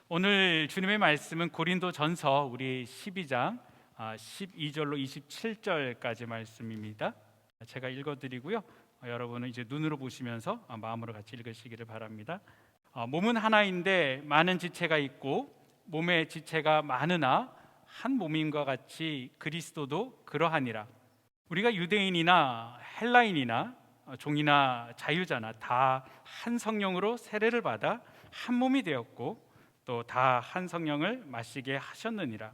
오늘 주님의 말씀은 고린도전서 우리 12장 12절로 27절까지 말씀입니다. 제가 읽어드리고요. 여러분은 이제 눈으로 보시면서 마음으로 같이 읽으시기를 바랍니다. 몸은 하나인데 많은 지체가 있고 몸의 지체가 많으나 한 몸임과 같이 그리스도도 그러하니라. 우리가 유대인이나 헬라인이나 종이나 자유자나 다 한 성령으로 세례를 받아 한 몸이 되었고 또 다 한 성령을 마시게 하셨느니라.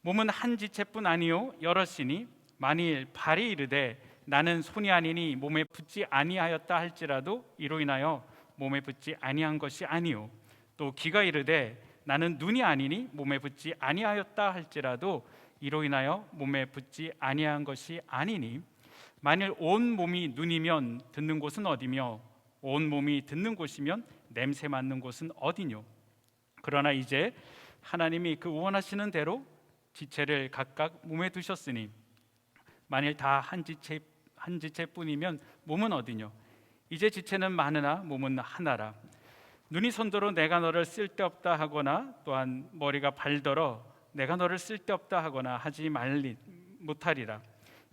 몸은 한 지체뿐 아니요 여럿이니 만일 발이 이르되 나는 손이 아니니 몸에 붙지 아니하였다 할지라도 이로 인하여 몸에 붙지 아니한 것이 아니요 또 귀가 이르되 나는 눈이 아니니 몸에 붙지 아니하였다 할지라도 이로 인하여 몸에 붙지 아니한 것이 아니니 만일 온 몸이 눈이면 듣는 곳은 어디며 온 몸이 듣는 곳이면 냄새 맡는 곳은 어디뇨. 그러나 이제 하나님이 그 원하시는 대로 지체를 각각 몸에 두셨으니 만일 다 한 지체뿐이면 몸은 어디뇨. 이제 지체는 많으나 몸은 하나라. 눈이 손더러 내가 너를 쓸데없다 하거나 또한 머리가 발더러 내가 너를 쓸데없다 하거나 하지 못하리라.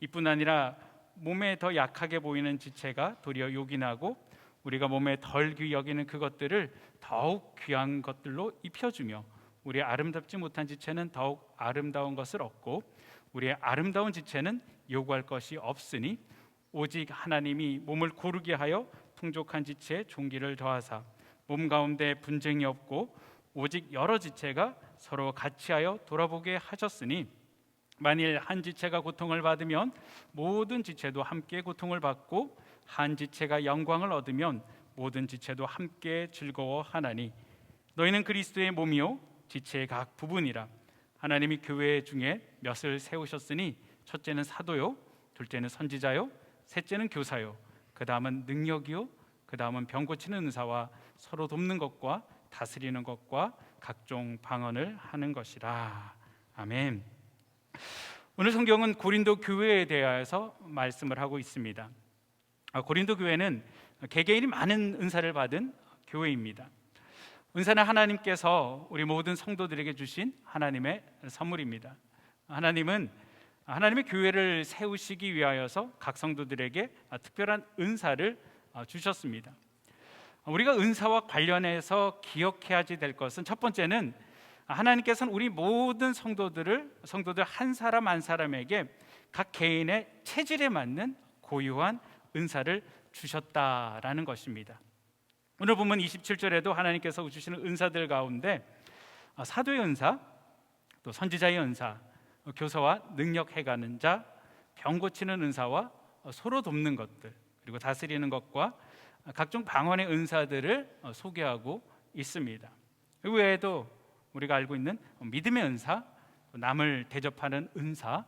이뿐 아니라 몸에 더 약하게 보이는 지체가 도리어 요긴하고 우리가 몸에 덜 귀히 여기는 그것들을 더욱 귀한 것들로 입혀주며 우리의 아름답지 못한 지체는 더욱 아름다운 것을 얻고 우리의 아름다운 지체는 요구할 것이 없으니 오직 하나님이 몸을 고르게 하여 풍족한 지체에 종기를 더하사 몸 가운데 분쟁이 없고 오직 여러 지체가 서로 같이하여 돌아보게 하셨으니 만일 한 지체가 고통을 받으면 모든 지체도 함께 고통을 받고 한 지체가 영광을 얻으면 모든 지체도 함께 즐거워하나니 너희는 그리스도의 몸이요 지체의 각 부분이라. 하나님이 교회 중에 몇을 세우셨으니 첫째는 사도요 둘째는 선지자요 셋째는 교사요 그 다음은 능력이요 그 다음은 병 고치는 은사와 서로 돕는 것과 다스리는 것과 각종 방언을 하는 것이라. 아멘. 오늘 성경은 고린도 교회에 대하여서 말씀을 하고 있습니다. 고린도 교회는 개개인이 많은 은사를 받은 교회입니다. 은사는 하나님께서 우리 모든 성도들에게 주신 하나님의 선물입니다. 하나님은 하나님의 교회를 세우시기 위하여서 각 성도들에게 특별한 은사를 주셨습니다. 우리가 은사와 관련해서 기억해야 될 것은 첫 번째는 하나님께서는 우리 모든 성도들 한 사람 한 사람에게 각 개인의 체질에 맞는 고유한 은사를 주셨다라는 것입니다. 오늘 보면 27절에도 하나님께서 주시는 은사들 가운데 사도의 은사, 또 선지자의 은사, 교사와 능력 해가는 자, 병 고치는 은사와 서로 돕는 것들, 그리고 다스리는 것과 각종 방언의 은사들을 소개하고 있습니다. 그 외에도 우리가 알고 있는 믿음의 은사, 남을 대접하는 은사,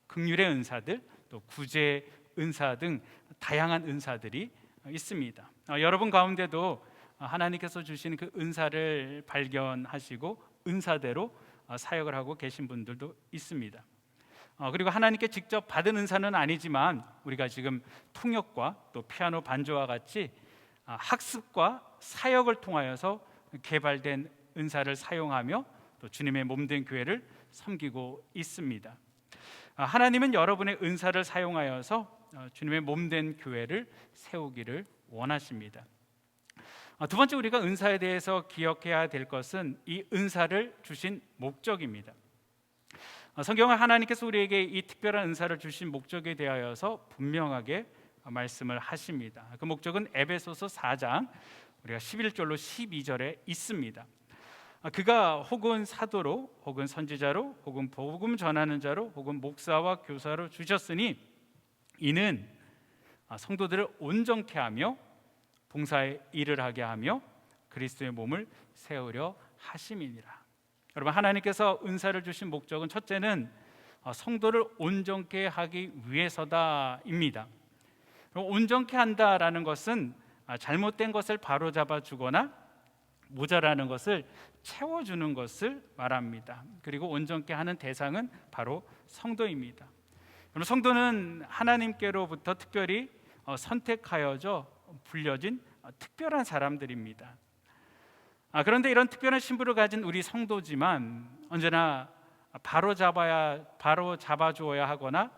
긍휼의 은사들, 또 구제 은사 등 다양한 은사들이 있습니다. 여러분 가운데도 하나님께서 주신 그 은사를 발견하시고 은사대로 사역을 하고 계신 분들도 있습니다. 그리고 하나님께 직접 받은 은사는 아니지만 우리가 지금 통역과 또 피아노 반주와 같이 학습과 사역을 통하여서 개발된 은사를 사용하며 또 주님의 몸된 교회를 섬기고 있습니다. 하나님은 여러분의 은사를 사용하여서 주님의 몸된 교회를 세우기를 원하십니다. 두 번째, 우리가 은사에 대해서 기억해야 될 것은 이 은사를 주신 목적입니다. 성경은 하나님께서 우리에게 이 특별한 은사를 주신 목적에 대하여서 분명하게 말씀을 하십니다. 그 목적은 에베소서 4장 우리가 11절로 12절에 있습니다. 그가 혹은 사도로 혹은 선지자로 혹은 복음 전하는 자로 혹은 목사와 교사로 주셨으니 이는 성도들을 온전케 하며 봉사의 일을 하게 하며 그리스도의 몸을 세우려 하심이니라. 여러분, 하나님께서 은사를 주신 목적은 첫째는 성도를 온전케 하기 위해서다입니다. 온전케 한다라는 것은 잘못된 것을 바로잡아 주거나 모자라는 것을 채워주는 것을 말합니다. 그리고 온전케 하는 대상은 바로 성도입니다. 성도는 하나님께로부터 특별히 선택하여져 불려진 특별한 사람들입니다. 그런데 이런 특별한 신분을 가진 우리 성도지만 언제나 바로 잡아주어야 하거나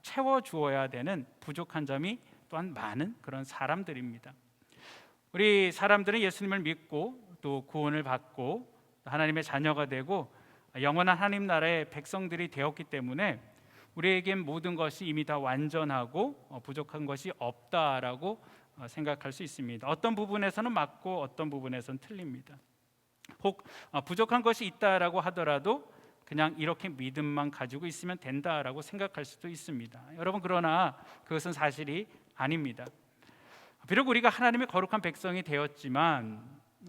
채워주어야 되는 부족한 점이 또한 많은 그런 사람들입니다. 우리 사람들은 예수님을 믿고 또 구원을 받고 하나님의 자녀가 되고 영원한 하나님 나라의 백성들이 되었기 때문에 우리에겐 모든 것이 이미 다 완전하고 부족한 것이 없다라고 생각할 수 있습니다. 어떤 부분에서는 맞고 어떤 부분에서는 틀립니다. 혹 부족한 것이 있다라고 하더라도 그냥 이렇게 믿음만 가지고 있으면 된다라고 생각할 수도 있습니다. 여러분, 그러나 그것은 사실이 아닙니다. 비록 우리가 하나님의 거룩한 백성이 되었지만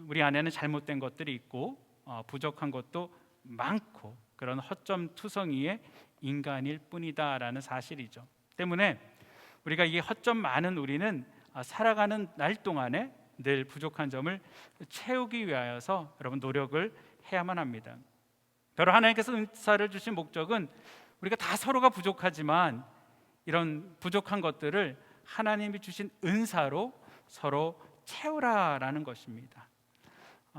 우리 안에는 잘못된 것들이 있고 부족한 것도 많고 그런 허점투성이의 인간일 뿐이다라는 사실이죠. 때문에 우리가 이 허점 많은 우리는 살아가는 날 동안에 늘 부족한 점을 채우기 위하여서 여러분 노력을 해야만 합니다. 바로 하나님께서 은사를 주신 목적은 우리가 다 서로가 부족하지만 이런 부족한 것들을 하나님이 주신 은사로 서로 채우라라는 것입니다.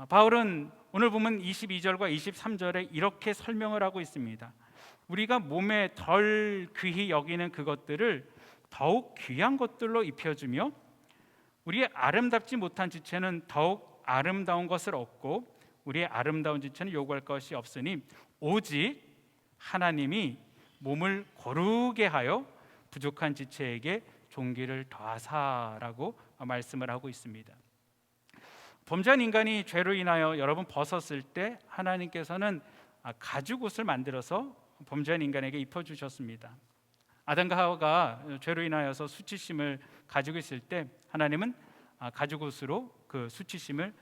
바울은 오늘 보면 22절과 23절에 이렇게 설명을 하고 있습니다. 우리가 몸에 덜 귀히 여기는 그것들을 더욱 귀한 것들로 입혀주며 우리의 아름답지 못한 지체는 더욱 아름다운 것을 얻고 우리의 아름다운 지체는 요구할 것이 없으니 오직 하나님이 몸을 거룩게 하여 부족한 지체에게 존귀를 더하사라고 말씀을 하고 있습니다. 범죄한 인간이 죄로 인하여 여러분 벗었을 때 하나님께서는 가죽옷을 만들어서 범죄한 인간에게 입혀주셨습니다. 아담과 하와가 죄로 인하여서 수치심을 가지고 있을 때 하나님은 가죽옷으로 그 수치심을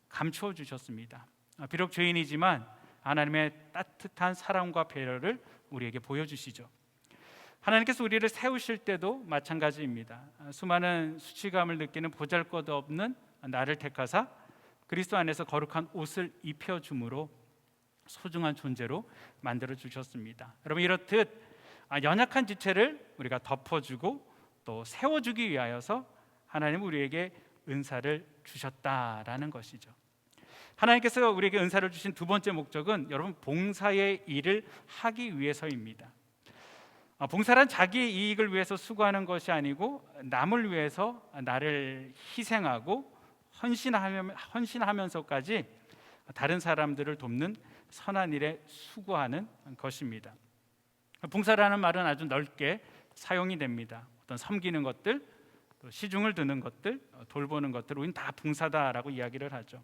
감추어 주셨습니다. 비록 죄인이지만 하나님의 따뜻한 사랑과 배려를 우리에게 보여주시죠. 하나님께서 우리를 세우실 때도 마찬가지입니다. 수많은 수치감을 느끼는 보잘것없는 나를 택하사 그리스도 안에서 거룩한 옷을 입혀줌으로 소중한 존재로 만들어 주셨습니다. 여러분, 이렇듯 연약한 지체를 우리가 덮어주고 또 세워주기 위하여서 하나님은 우리에게 은사를 주셨다라는 것이죠. 하나님께서 우리에게 은사를 주신 두 번째 목적은 여러분 봉사의 일을 하기 위해서입니다. 봉사란 자기의 이익을 위해서 수고하는 것이 아니고 남을 위해서 나를 희생하고 헌신하면서까지 다른 사람들을 돕는 선한 일에 수고하는 것입니다. 봉사라는 말은 아주 넓게 사용이 됩니다. 어떤 섬기는 것들, 또 시중을 드는 것들, 돌보는 것들, 우리는 다 봉사다라고 이야기를 하죠.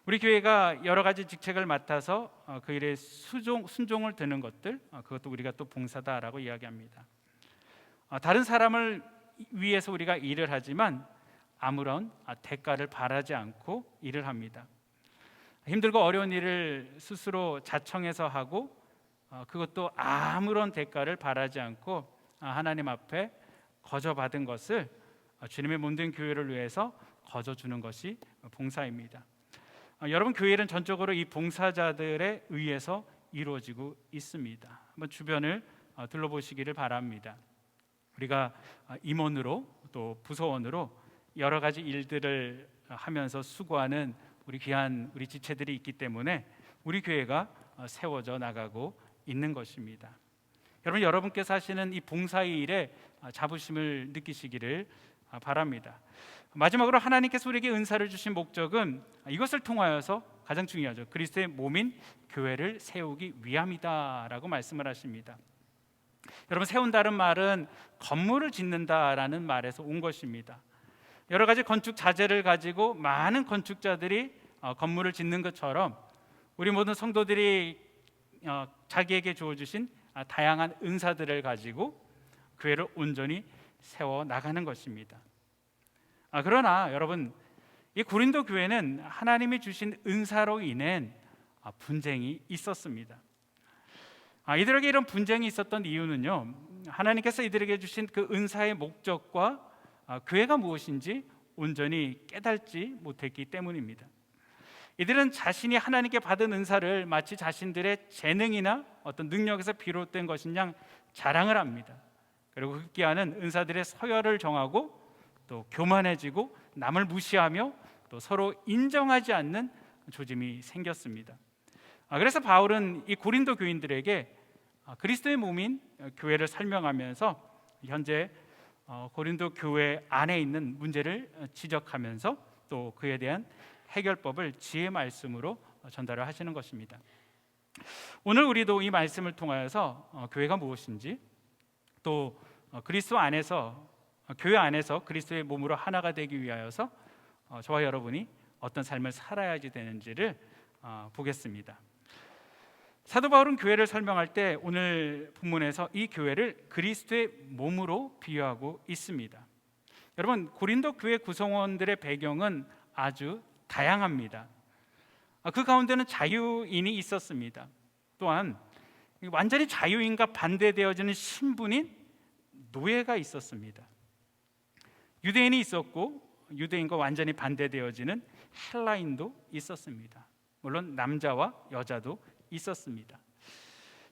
우리 교회가 여러 가지 직책을 맡아서 그 일에 순종을 드는 것들, 그것도 우리가 또 봉사다라고 이야기합니다. 다른 사람을 위해서 우리가 일을 하지만 아무런 대가를 바라지 않고 일을 합니다. 힘들고 어려운 일을 스스로 자청해서 하고 그것도 아무런 대가를 바라지 않고 하나님 앞에 거저받은 것을 주님의 몸된 교회를 위해서 거저주는 것이 봉사입니다. 여러분, 교회는 전적으로 이 봉사자들에 의해서 이루어지고 있습니다. 한번 주변을 둘러보시기를 바랍니다. 우리가 임원으로 또 부서원으로 여러 가지 일들을 하면서 수고하는 우리 귀한 우리 지체들이 있기 때문에 우리 교회가 세워져 나가고 있는 것입니다. 여러분께서 하시는 이 봉사의 일에 자부심을 느끼시기를 바랍니다. 마지막으로 하나님께서 우리에게 은사를 주신 목적은 이것을 통하여서 가장 중요하죠. 그리스도의 몸인 교회를 세우기 위함이다라고 말씀을 하십니다. 여러분, 세운다는 말은 건물을 짓는다라는 말에서 온 것입니다. 여러 가지 건축 자재를 가지고 많은 건축자들이 건물을 짓는 것처럼 우리 모든 성도들이 자기에게 주어주신 다양한 은사들을 가지고 교회를 온전히 세워 나가는 것입니다. 그러나 여러분, 이 고린도 교회는 하나님이 주신 은사로 인한 분쟁이 있었습니다. 이들에게 이런 분쟁이 있었던 이유는요, 하나님께서 이들에게 주신 그 은사의 목적과 교회가 무엇인지 온전히 깨닫지 못했기 때문입니다. 이들은 자신이 하나님께 받은 은사를 마치 자신들의 재능이나 어떤 능력에서 비롯된 것인 양 자랑을 합니다. 그리고 흡기하는 은사들의 서열을 정하고 또 교만해지고 남을 무시하며 또 서로 인정하지 않는 조짐이 생겼습니다. 그래서 바울은 이 고린도 교인들에게 그리스도의 몸인 교회를 설명하면서 현재 고린도 교회 안에 있는 문제를 지적하면서 또 그에 대한 해결법을 지혜 말씀으로 전달을 하시는 것입니다. 오늘 우리도 이 말씀을 통하여서 교회가 무엇인지, 또 그리스도 안에서, 교회 안에서 그리스도의 몸으로 하나가 되기 위하여서 저와 여러분이 어떤 삶을 살아야지 되는지를 보겠습니다. 사도 바울은 교회를 설명할 때 오늘 본문에서 이 교회를 그리스도의 몸으로 비유하고 있습니다. 여러분, 고린도 교회 구성원들의 배경은 아주 다양합니다. 그 가운데는 자유인이 있었습니다. 또한 완전히 자유인과 반대되어지는 신분인 노예가 있었습니다. 유대인이 있었고 유대인과 완전히 반대되어지는 헬라인도 있었습니다. 물론 남자와 여자도 있었습니다.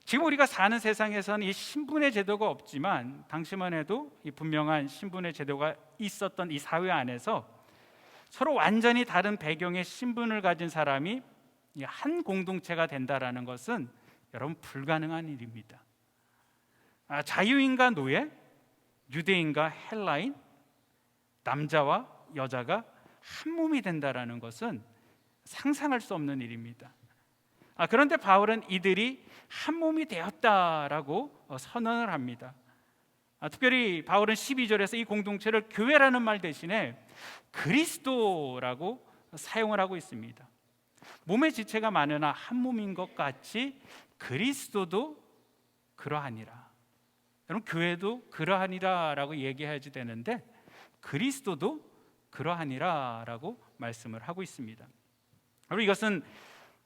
지금 우리가 사는 세상에서는 이 신분의 제도가 없지만 당시만 해도 이 분명한 신분의 제도가 있었던 이 사회 안에서 서로 완전히 다른 배경의 신분을 가진 사람이 한 공동체가 된다라는 것은 여러분 불가능한 일입니다. 자유인과 노예, 유대인과 헬라인, 남자와 여자가 한 몸이 된다라는 것은 상상할 수 없는 일입니다. 그런데 바울은 이들이 한 몸이 되었다라고 선언을 합니다. 특별히 바울은 12절에서 이 공동체를 교회라는 말 대신에 그리스도라고 사용을 하고 있습니다. 몸의 지체가 많으나 한 몸인 것 같이 그리스도도 그러하니라. 여러분, 교회도 그러하니라라고 얘기해야지 되는데 그리스도도 그러하니라라고 말씀을 하고 있습니다. 여러분, 이것은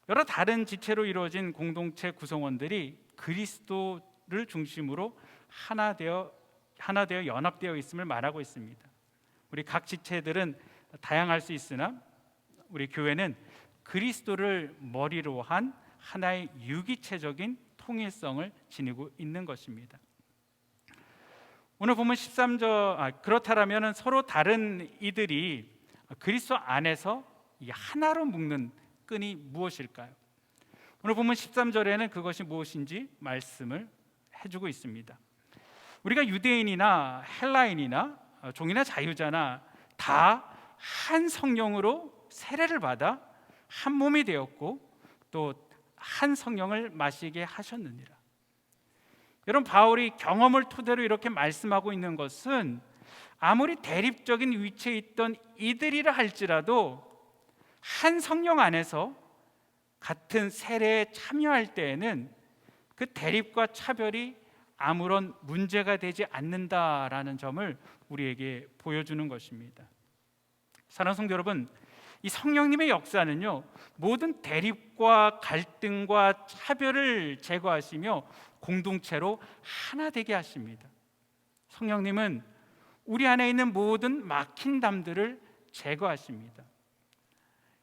여러 다른 지체로 이루어진 공동체 구성원들이 그리스도를 중심으로 하나 되어 연합되어 있음을 말하고 있습니다. 우리 각 지체들은 다양할 수 있으나 우리 교회는 그리스도를 머리로 한 하나의 유기체적인 통일성을 지니고 있는 것입니다. 오늘 보면 13절, 그렇다라면 서로 다른 이들이 그리스도 안에서 하나로 묶는 끈이 무엇일까요? 오늘 보면 13절에는 그것이 무엇인지 말씀을 해주고 있습니다. 우리가 유대인이나 헬라인이나 종이나 자유자나 다 한 성령으로 세례를 받아 한 몸이 되었고 또 한 성령을 마시게 하셨느니라. 여러분, 바울이 경험을 토대로 이렇게 말씀하고 있는 것은 아무리 대립적인 위치에 있던 이들이라 할지라도 한 성령 안에서 같은 세례에 참여할 때에는 그 대립과 차별이 아무런 문제가 되지 않는다라는 점을 우리에게 보여주는 것입니다. 사랑하는 성도 여러분, 이 성령님의 역사는요, 모든 대립과 갈등과 차별을 제거하시며 공동체로 하나 되게 하십니다. 성령님은 우리 안에 있는 모든 막힌 담들을 제거하십니다.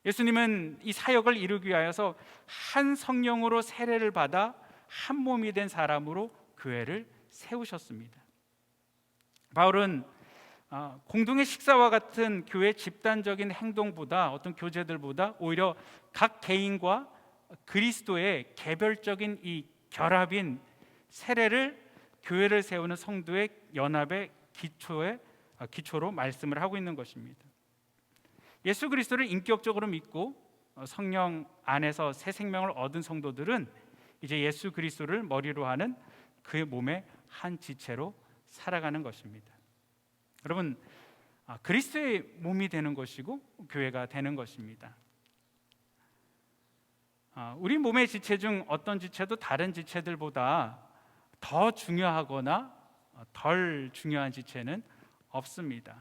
예수님은 이 사역을 이루기 위하여서 한 성령으로 세례를 받아 한 몸이 된 사람으로 교회를 세우셨습니다. 바울은 공동의 식사와 같은 교회 집단적인 행동보다, 어떤 교제들보다 오히려 각 개인과 그리스도의 개별적인 이 결합인 세례를 교회를 세우는 성도의 연합의 기초로 말씀을 하고 있는 것입니다. 예수 그리스도를 인격적으로 믿고 성령 안에서 새 생명을 얻은 성도들은 이제 예수 그리스도를 머리로 하는 그의 몸의 한 지체로 살아가는 것입니다. 여러분, 그리스도의 몸이 되는 것이고 교회가 되는 것입니다. 우리 몸의 지체 중 어떤 지체도 다른 지체들보다 더 중요하거나 덜 중요한 지체는 없습니다.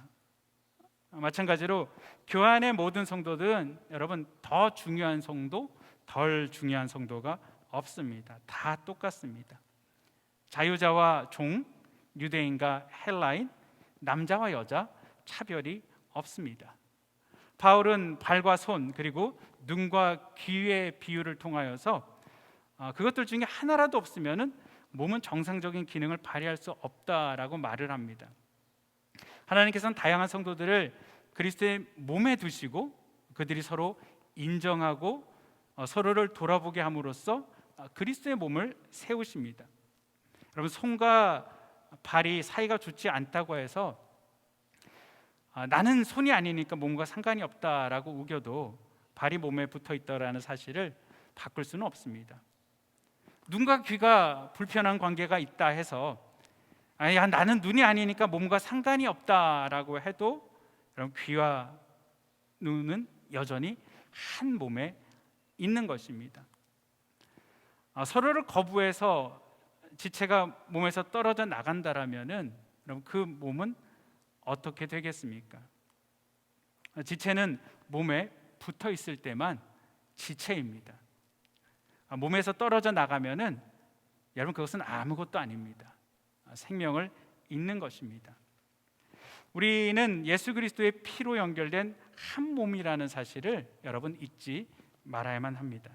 마찬가지로 교회 안의 모든 성도들은 여러분 더 중요한 성도, 덜 중요한 성도가 없습니다. 다 똑같습니다. 자유자와 종, 유대인과 헬라인, 남자와 여자 차별이 없습니다. 바울은 발과 손 그리고 눈과 귀의 비유를 통하여서 그것들 중에 하나라도 없으면은 몸은 정상적인 기능을 발휘할 수 없다라고 말을 합니다. 하나님께서는 다양한 성도들을 그리스도의 몸에 두시고 그들이 서로 인정하고 서로를 돌아보게 함으로써 그리스도의 몸을 세우십니다. 여러분, 손과 발이 사이가 좋지 않다고 해서 나는 손이 아니니까 몸과 상관이 없다라고 우겨도 발이 몸에 붙어 있다라는 사실을 바꿀 수는 없습니다. 눈과 귀가 불편한 관계가 있다 해서 나는 눈이 아니니까 몸과 상관이 없다라고 해도 여러분, 귀와 눈은 여전히 한 몸에 있는 것입니다. 서로를 거부해서 지체가 몸에서 떨어져 나간다라면은 그럼 그 몸은 어떻게 되겠습니까? 지체는 몸에 붙어 있을 때만 지체입니다. 몸에서 떨어져 나가면은 여러분, 그것은 아무것도 아닙니다. 생명을 잃는 것입니다. 우리는 예수 그리스도의 피로 연결된 한 몸이라는 사실을 여러분 잊지 말아야만 합니다.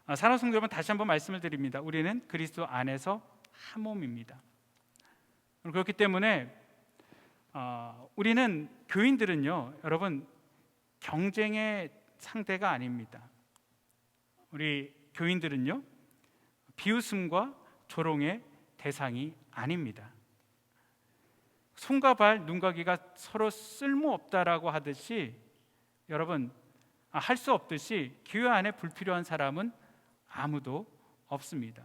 사랑하는 성도 여러분, 다시 한번 말씀을 드립니다. 우리는 그리스도 안에서 한 몸입니다. 그렇기 때문에 우리는 교인들은요, 여러분, 경쟁의 상대가 아닙니다. 우리 교인들은요, 비웃음과 조롱의 대상이 아닙니다. 손과 발, 눈과 귀가 서로 쓸모없다라고 하듯이 여러분, 할 수 없듯이 교회 안에 불필요한 사람은 아무도 없습니다.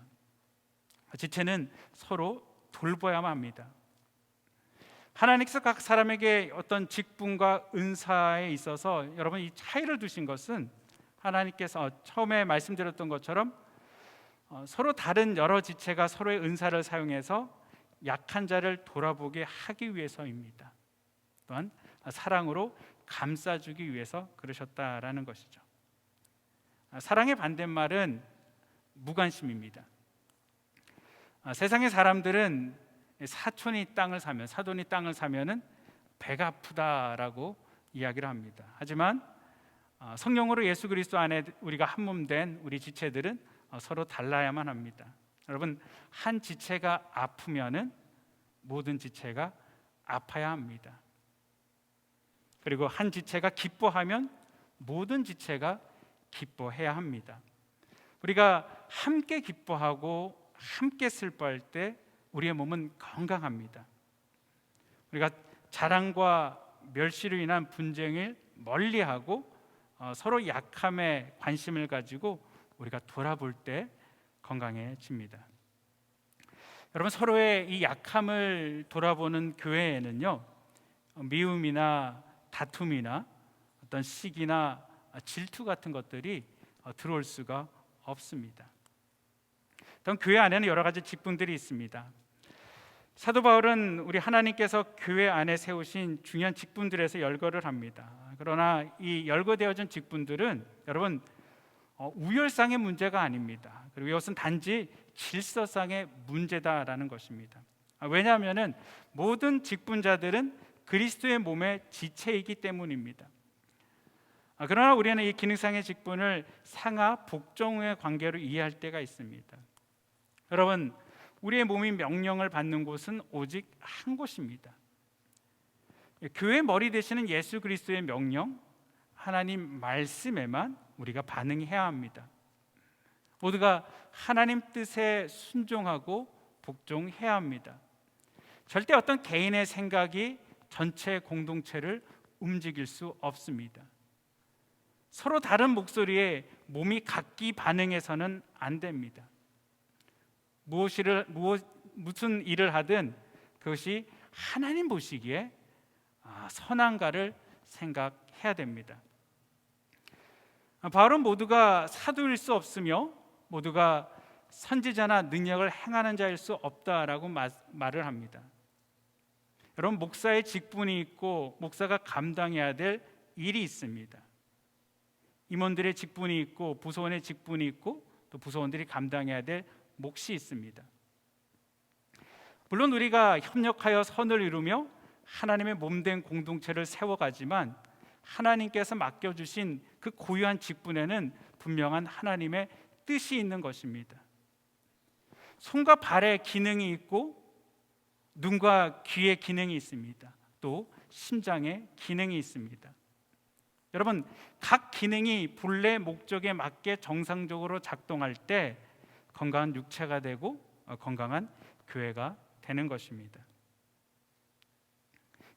지체는 서로 돌봐야만 합니다. 하나님께서 각 사람에게 어떤 직분과 은사에 있어서 여러분, 이 차이를 두신 것은 하나님께서 처음에 말씀드렸던 것처럼 서로 다른 여러 지체가 서로의 은사를 사용해서 약한 자를 돌아보게 하기 위해서입니다. 또한 사랑으로 감싸주기 위해서 그러셨다라는 것이죠. 사랑의 반대말은 무관심입니다. 세상의 사람들은 사돈이 땅을 사면은 배가 아프다라고 이야기를 합니다. 하지만 성령으로 예수 그리스도 안에 우리가 한 몸 된 우리 지체들은 서로 달라야만 합니다. 여러분, 한 지체가 아프면은 모든 지체가 아파야 합니다. 그리고 한 지체가 기뻐하면 모든 지체가 기뻐해야 합니다. 우리가 함께 기뻐하고 함께 슬퍼할 때 우리의 몸은 건강합니다. 우리가 자랑과 멸시로 인한 분쟁을 멀리하고 서로 약함에 관심을 가지고 우리가 돌아볼 때 건강해집니다. 여러분, 서로의 이 약함을 돌아보는 교회에는요, 미움이나 다툼이나 어떤 시기나 질투 같은 것들이 들어올 수가 없습니다. 또한 교회 안에는 여러 가지 직분들이 있습니다. 사도 바울은 우리 하나님께서 교회 안에 세우신 중요한 직분들에서 열거를 합니다. 그러나 이 열거되어진 직분들은 여러분, 우열상의 문제가 아닙니다. 그리고 이것은 단지 질서상의 문제다라는 것입니다. 왜냐하면 모든 직분자들은 그리스도의 몸의 지체이기 때문입니다. 그러나 우리는 이 기능상의 직분을 상하 복종의 관계로 이해할 때가 있습니다. 여러분, 우리의 몸이 명령을 받는 곳은 오직 한 곳입니다. 교회 머리 되시는 예수 그리스도의 명령, 하나님 말씀에만 우리가 반응해야 합니다. 모두가 하나님 뜻에 순종하고 복종해야 합니다. 절대 어떤 개인의 생각이 전체 공동체를 움직일 수 없습니다. 서로 다른 목소리에 몸이 각기 반응해서는 안 됩니다. 무슨 일을 하든 그것이 하나님 보시기에 선한가를 생각해야 됩니다. 바울은 모두가 사도일 수 없으며 모두가 선지자나 능력을 행하는 자일 수 없다라고 말을 합니다. 여러분, 목사의 직분이 있고 목사가 감당해야 될 일이 있습니다. 임원들의 직분이 있고 부서원의 직분이 있고 또 부서원들이 감당해야 될 몫이 있습니다. 물론 우리가 협력하여 선을 이루며 하나님의 몸된 공동체를 세워가지만 하나님께서 맡겨주신 그 고유한 직분에는 분명한 하나님의 뜻이 있는 것입니다. 손과 발의 기능이 있고 눈과 귀의 기능이 있습니다. 또 심장의 기능이 있습니다. 여러분, 각 기능이 본래 목적에 맞게 정상적으로 작동할 때 건강한 육체가 되고 건강한 교회가 되는 것입니다.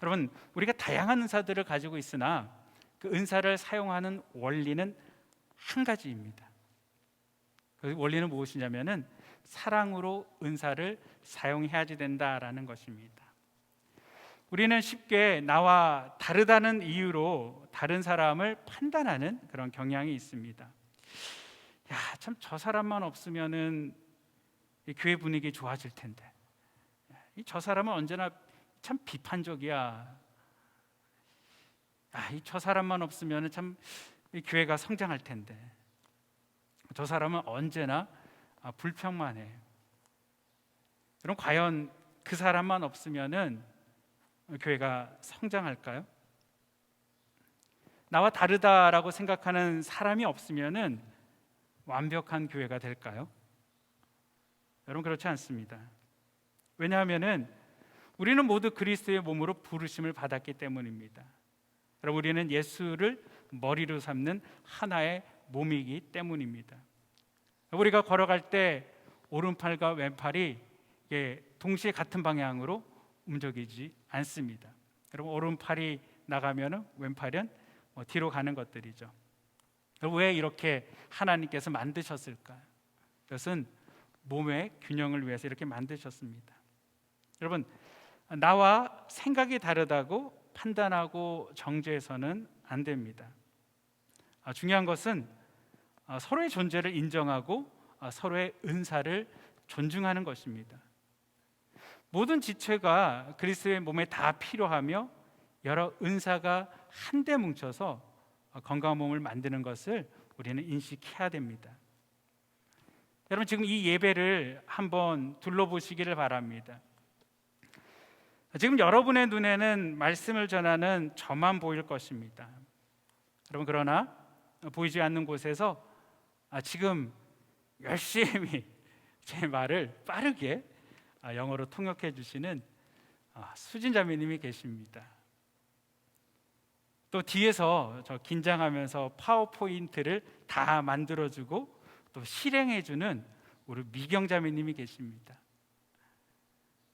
여러분, 우리가 다양한 은사들을 가지고 있으나 그 은사를 사용하는 원리는 한 가지입니다. 그 원리는 무엇이냐면은 사랑으로 은사를 사용해야지 된다라는 것입니다. 우리는 쉽게 나와 다르다는 이유로 다른 사람을 판단하는 그런 경향이 있습니다. 야, 참 저 사람만 없으면은 이 교회 분위기 좋아질 텐데. 저 사람은 언제나 참 비판적이야. 저 사람만 없으면은 참 이 교회가 성장할 텐데. 저 사람은 언제나 불평만 해. 그럼 과연 그 사람만 없으면은 교회가 성장할까요? 나와 다르다라고 생각하는 사람이 없으면은 완벽한 교회가 될까요? 여러분, 그렇지 않습니다. 왜냐하면은 우리는 모두 그리스도의 몸으로 부르심을 받았기 때문입니다. 여러분, 우리는 예수를 머리로 삼는 하나의 몸이기 때문입니다. 우리가 걸어갈 때 오른팔과 왼팔이 동시에 같은 방향으로 움직이지 않습니다. 여러분, 오른팔이 나가면 왼팔은 뒤로 가는 것들이죠. 왜 이렇게 하나님께서 만드셨을까요? 그것은 몸의 균형을 위해서 이렇게 만드셨습니다. 여러분, 나와 생각이 다르다고 판단하고 정죄해서는 안 됩니다. 중요한 것은 서로의 존재를 인정하고 서로의 은사를 존중하는 것입니다. 모든 지체가 그리스도의 몸에 다 필요하며 여러 은사가 한데 뭉쳐서 건강한 몸을 만드는 것을 우리는 인식해야 됩니다. 여러분, 지금 이 예배를 한번 둘러보시기를 바랍니다. 지금 여러분의 눈에는 말씀을 전하는 저만 보일 것입니다. 여러분, 그러나 보이지 않는 곳에서 지금 열심히 제 말을 빠르게 영어로 통역해 주시는 수진 자매님이 계십니다. 또 뒤에서 저 긴장하면서 파워포인트를 다 만들어주고 또 실행해주는 우리 미경 자매님이 계십니다.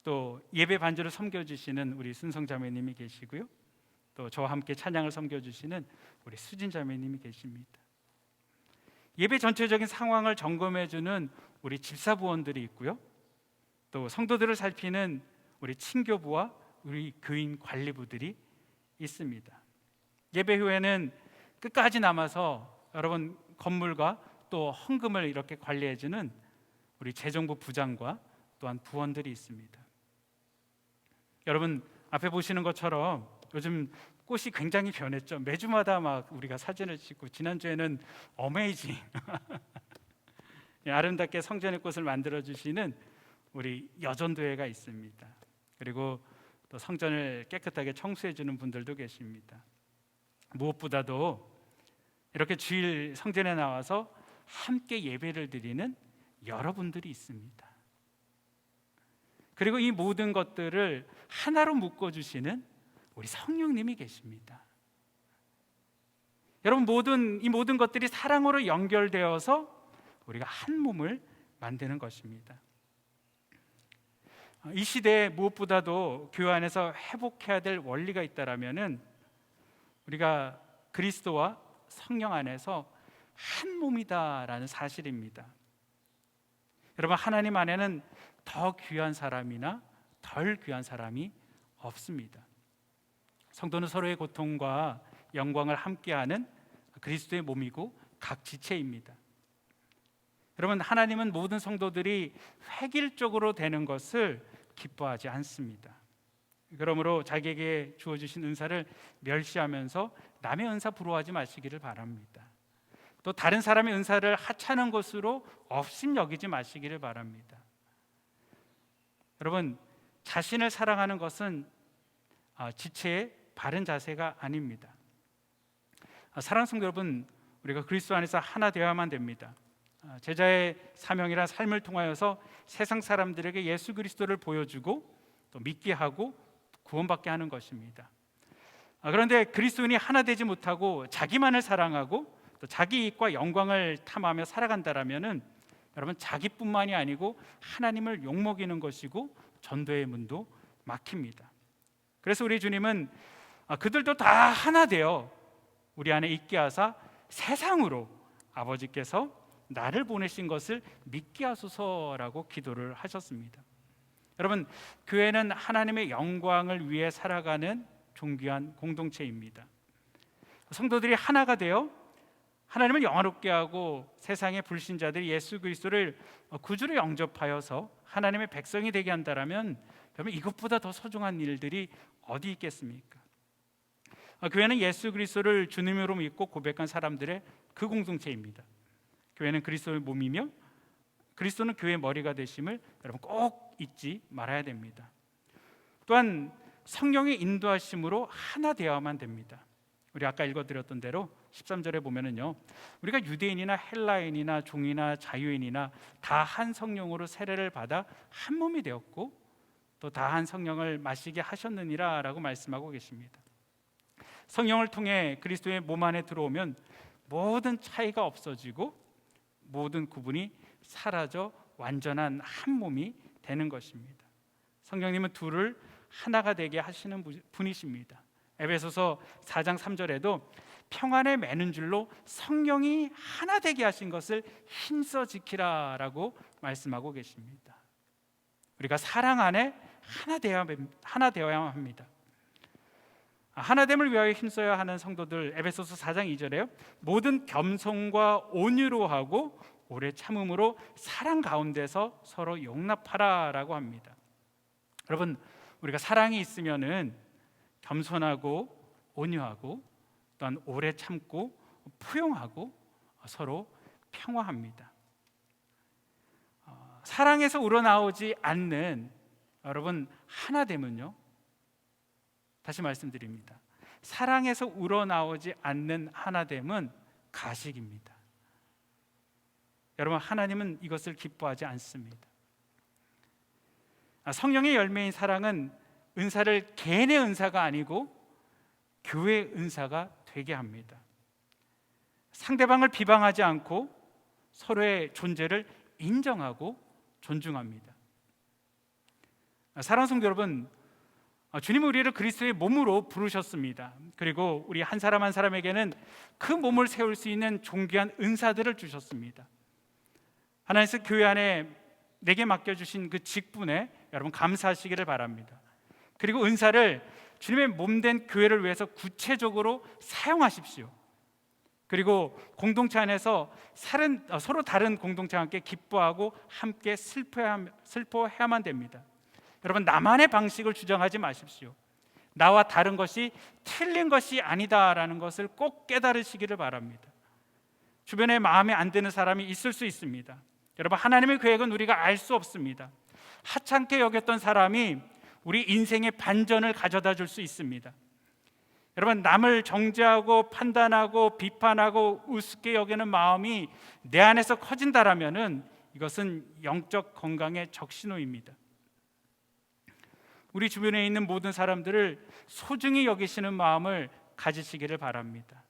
또 예배 반주를 섬겨주시는 우리 순성 자매님이 계시고요. 또 저와 함께 찬양을 섬겨주시는 우리 수진 자매님이 계십니다. 예배 전체적인 상황을 점검해주는 우리 집사부원들이 있고요. 또 성도들을 살피는 우리 친교부와 우리 교인 관리부들이 있습니다. 예배 후에는 끝까지 남아서 여러분 건물과 또 헌금을 이렇게 관리해주는 우리 재정부 부장과 또한 부원들이 있습니다. 여러분, 앞에 보시는 것처럼 요즘 꽃이 굉장히 변했죠. 매주마다 막 우리가 사진을 찍고, 지난주에는 어메이징 아름답게 성전의 꽃을 만들어주시는 우리 여전도회가 있습니다. 그리고 또 성전을 깨끗하게 청소해주는 분들도 계십니다. 무엇보다도 이렇게 주일 성전에 나와서 함께 예배를 드리는 여러분들이 있습니다. 그리고 이 모든 것들을 하나로 묶어주시는 우리 성령님이 계십니다. 여러분, 이 모든 것들이 사랑으로 연결되어서 우리가 한 몸을 만드는 것입니다. 이 시대에 무엇보다도 교회 안에서 회복해야 될 원리가 있다라면은 우리가 그리스도와 성령 안에서 한 몸이다라는 사실입니다. 여러분, 하나님 안에는 더 귀한 사람이나 덜 귀한 사람이 없습니다. 성도는 서로의 고통과 영광을 함께하는 그리스도의 몸이고 각 지체입니다. 여러분, 하나님은 모든 성도들이 획일적으로 되는 것을 기뻐하지 않습니다. 그러므로 자기에게 주어주신 은사를 멸시하면서 남의 은사 부러워하지 마시기를 바랍니다. 또 다른 사람의 은사를 하찮은 것으로 업신 여기지 마시기를 바랍니다. 여러분, 자신을 사랑하는 것은 지체의 바른 자세가 아닙니다. 사랑하는 성도 여러분, 우리가 그리스도 안에서 하나 되어야만 됩니다. 제자의 사명이란 삶을 통하여서 세상 사람들에게 예수 그리스도를 보여주고 또 믿게 하고 구원받게 하는 것입니다. 그런데 그리스도인이 하나 되지 못하고 자기만을 사랑하고 또 자기 이익과 영광을 탐하며 살아간다라면은 여러분, 자기뿐만이 아니고 하나님을 욕먹이는 것이고 전도의 문도 막힙니다. 그래서 우리 주님은 그들도 다 하나 되어 우리 안에 있게 하사 세상으로 아버지께서 나를 보내신 것을 믿게 하소서라고 기도를 하셨습니다. 여러분, 교회는 하나님의 영광을 위해 살아가는 존귀한 공동체입니다. 성도들이 하나가 되어 하나님을 영화롭게 하고 세상의 불신자들이 예수 그리스도를 구주로 영접하여서 하나님의 백성이 되게 한다면 여러분, 이것보다 더 소중한 일들이 어디 있겠습니까? 교회는 예수 그리스도를 주님으로 믿고 고백한 사람들의 그 공동체입니다. 교회는 그리스도의 몸이며 그리스도는 교회의 머리가 되심을 여러분 꼭 잊지 말아야 됩니다. 또한 성령의 인도하심으로 하나 되어야만 됩니다. 우리 아까 읽어드렸던 대로 13절에 보면은요, 우리가 유대인이나 헬라인이나 종이나 자유인이나 다 한 성령으로 세례를 받아 한 몸이 되었고 또 다 한 성령을 마시게 하셨느니라 라고 말씀하고 계십니다. 성령을 통해 그리스도의 몸 안에 들어오면 모든 차이가 없어지고 모든 구분이 사라져 완전한 한 몸이 되는 것입니다. 성령님은 둘을 하나가 되게 하시는 분이십니다. 에베소서 4장 3절에도 평안에 매는 줄로 성령이 하나 되게 하신 것을 힘써 지키라 라고 말씀하고 계십니다. 우리가 사랑 안에 하나 되어야만 합니다. 하나됨을 위하여 힘써야 하는 성도들, 에베소서 4장 2절에요, 모든 겸손과 온유로 하고 오래 참음으로 사랑 가운데서 서로 용납하라 라고 합니다. 여러분, 우리가 사랑이 있으면은 겸손하고 온유하고 또한 오래 참고 포용하고 서로 평화합니다. 사랑에서 우러나오지 않는 여러분 하나됨은요, 다시 말씀드립니다. 사랑에서 우러나오지 않는 하나됨은 가식입니다. 여러분, 하나님은 이것을 기뻐하지 않습니다. 성령의 열매인 사랑은 은사를 개인의 은사가 아니고 교회의 은사가 되게 합니다. 상대방을 비방하지 않고 서로의 존재를 인정하고 존중합니다. 사랑하는 성도 여러분, 주님은 우리를 그리스도의 몸으로 부르셨습니다. 그리고 우리 한 사람 한 사람에게는 그 몸을 세울 수 있는 존귀한 은사들을 주셨습니다. 하나님께서 교회 안에 내게 맡겨주신 그 직분에 여러분 감사하시기를 바랍니다. 그리고 은사를 주님의 몸된 교회를 위해서 구체적으로 사용하십시오. 그리고 공동체 안에서 서로 다른 공동체와 함께 기뻐하고 함께 슬퍼해야만 됩니다. 여러분, 나만의 방식을 주장하지 마십시오. 나와 다른 것이 틀린 것이 아니다라는 것을 꼭 깨달으시기를 바랍니다. 주변에 마음에 안 드는 사람이 있을 수 있습니다. 여러분, 하나님의 계획은 우리가 알 수 없습니다. 하찮게 여겼던 사람이 우리 인생의 반전을 가져다 줄 수 있습니다. 여러분, 남을 정죄하고 판단하고 비판하고 우습게 여기는 마음이 내 안에서 커진다라면은 이것은 영적 건강의 적신호입니다. 우리 주변에 있는 모든 사람들을 소중히 여기시는 마음을 가지시기를 바랍니다.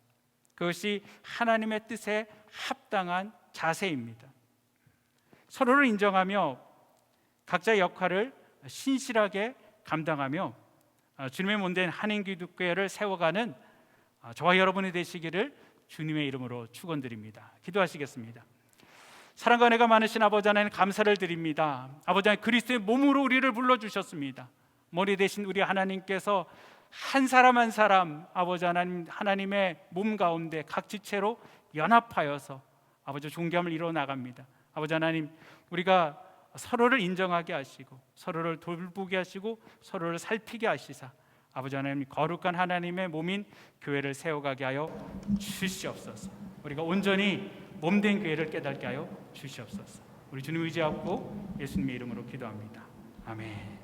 그것이 하나님의 뜻에 합당한 자세입니다. 서로를 인정하며 각자의 역할을 신실하게 감당하며 주님의 몸된 한인기독교회를 세워가는 저와 여러분이 되시기를 주님의 이름으로 축원드립니다. 기도하시겠습니다. 사랑과 은혜가 많으신 아버지 하나님, 감사를 드립니다. 아버지 하나님, 그리스도의 몸으로 우리를 불러주셨습니다. 머리 대신 우리 하나님께서 한 사람 한 사람 아버지 하나님, 하나님의 몸 가운데 각 지체로 연합하여서 아버지 존귀함을 이루어 나갑니다. 아버지 하나님, 우리가 서로를 인정하게 하시고 서로를 돌보게 하시고 서로를 살피게 하시사 아버지 하나님, 거룩한 하나님의 몸인 교회를 세워가게 하여 주시옵소서. 우리가 온전히 몸된 교회를 깨닫게 하여 주시옵소서. 우리 주님 의지하고 예수님의 이름으로 기도합니다. 아멘.